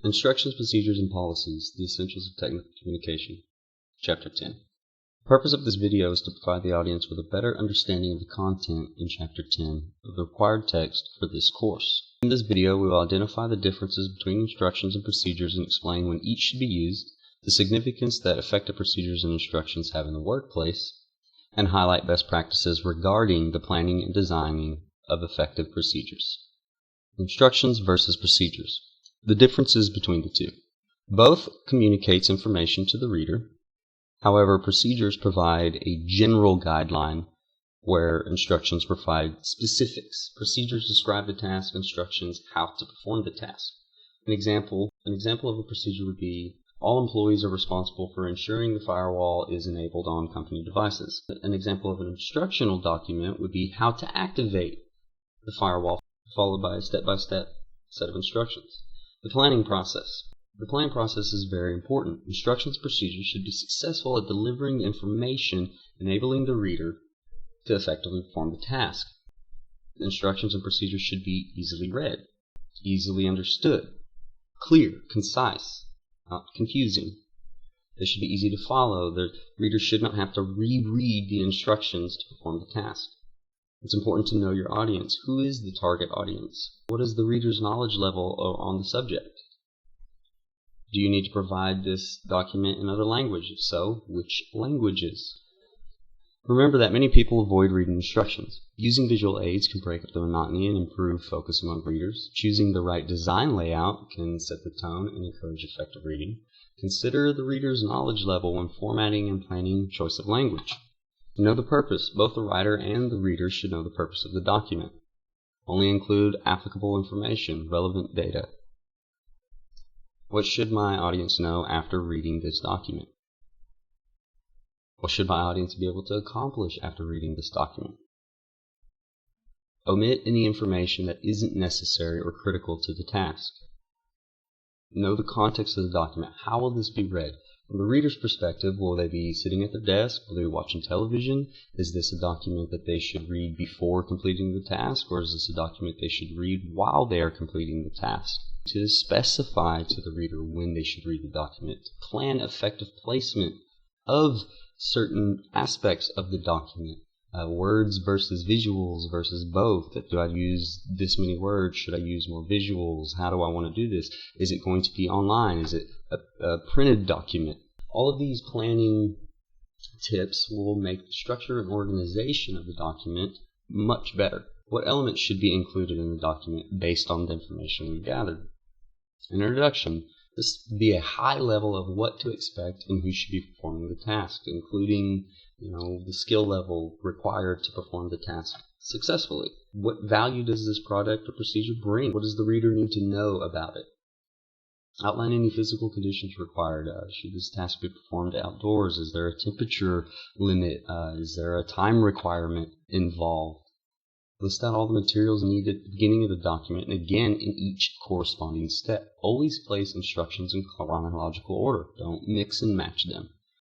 Instructions, Procedures, and Policies, the Essentials of Technical Communication, Chapter 10. The purpose of this video is to provide the audience with a better understanding of the content in Chapter 10 of the required text for this course. In this video, we will identify the differences between instructions and procedures and explain when each should be used, the significance that effective procedures and instructions have in the workplace, and highlight best practices regarding the planning and designing of effective procedures. Instructions versus procedures. The differences between the two. Both communicates information to the reader. However, procedures provide a general guideline where instructions provide specifics. Procedures describe the task, instructions how to perform the task. An example of a procedure would be all employees are responsible for ensuring the firewall is enabled on company devices. An example of an instructional document would be how to activate the firewall, followed by a step-by-step set of instructions. The planning process. The planning process is very important. Instructions and procedures should be successful at delivering information, enabling the reader to effectively perform the task. Instructions and procedures should be easily read, easily understood, clear, concise, not confusing. They should be easy to follow. The reader should not have to reread the instructions to perform the task. It's important to know your audience. Who is the target audience? What is the reader's knowledge level on the subject? Do you need to provide this document in other language? If so, which languages? Remember that many people avoid reading instructions. Using visual aids can break up the monotony and improve focus among readers. Choosing the right design layout can set the tone and encourage effective reading. Consider the reader's knowledge level when formatting and planning choice of language. Know the purpose. Both the writer and the reader should know the purpose of the document. Only include applicable information, relevant data. What should my audience know after reading this document? What should my audience be able to accomplish after reading this document? Omit any information that isn't necessary or critical to the task. Know the context of the document. How will this be read? From the reader's perspective, will they be sitting at their desk? Will they be watching television? Is this a document that they should read before completing the task, or is this a document they should read while they are completing the task? To specify to the reader when they should read the document, to plan effective placement of certain aspects of the document. Words versus visuals versus both. Do I use this many words? Should I use more visuals? How do I want to do this? Is it going to be online? Is it a printed document? All of these planning tips will make the structure and organization of the document much better. What elements should be included in the document based on the information we've gathered? An introduction. This would be a high level of what to expect and who should be performing the task, including the skill level required to perform the task successfully. What value does this product or procedure bring? What does the reader need to know about it? Outline any physical conditions required. Should this task be performed outdoors? Is there a temperature limit? Is there a time requirement involved? List out all the materials needed at the beginning of the document and again in each corresponding step. Always place instructions in chronological order. Don't mix and match them.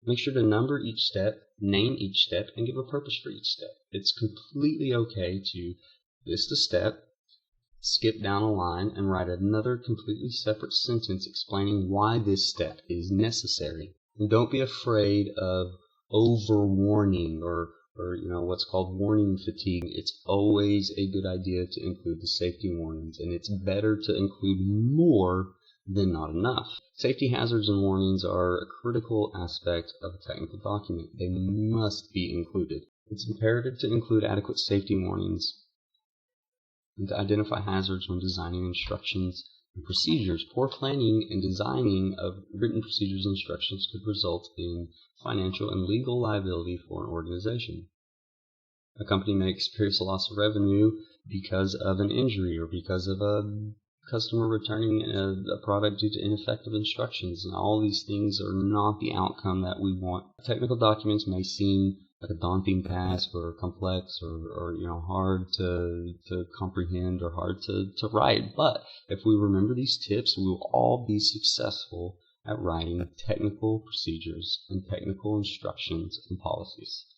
Make sure to number each step, name each step, and give a purpose for each step. It's completely okay to list a step, skip down a line, and write another completely separate sentence explaining why this step is necessary. And don't be afraid of overwarning or what's called warning fatigue. It's always a good idea to include the safety warnings, and it's better to include more than not enough. Safety hazards and warnings are a critical aspect of a technical document. They must be included. It's imperative to include adequate safety warnings and to identify hazards when designing instructions and procedures. Poor planning and designing of written procedures and instructions could result in financial and legal liability for an organization. A company may experience a loss of revenue because of an injury or because of a customer returning a product due to ineffective instructions. And all these things are not the outcome that we want. Technical documents may seem like a daunting task or complex or hard to comprehend or hard to write. But if we remember these tips, we will all be successful at writing technical procedures and technical instructions and policies.